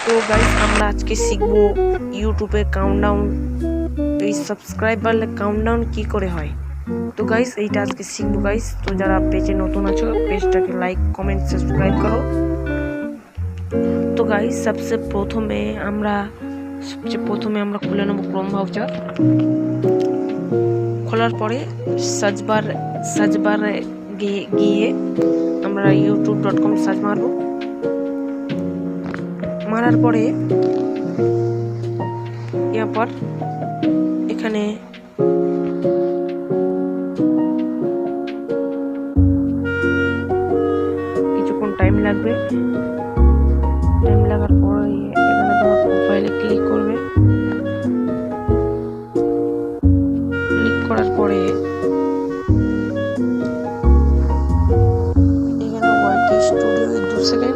তো গাইস আমরা আজকে শিখবো ইউটিউবে কাউন্টডাউন, এই সাবস্ক্রাইব বাড়লে কাউন্টডাউন কি করে হয়। তো গাইস এইটা আজকে শিখবো গাইস। তো যারা পেজে নতুন আছো পেজটাকে লাইক কমেন্ট সাবস্ক্রাইব করো। তো গাইস সবচেয়ে প্রথমে আমরা খুলে নেব ক্রোম ব্রাউজার। খোলার পরে সার্চবারে গিয়ে আমরা youtube.com সার্চ মারবো। মারার পরে এরপর এখানে কিছুক্ষণ টাইম লাগবে। টাইম লাগার পর এখানে তোমার প্রোফাইলে ক্লিক করবে। ক্লিক করার পরে এখানে ওয়াইটি স্টুডিও 2 সেকেন্ড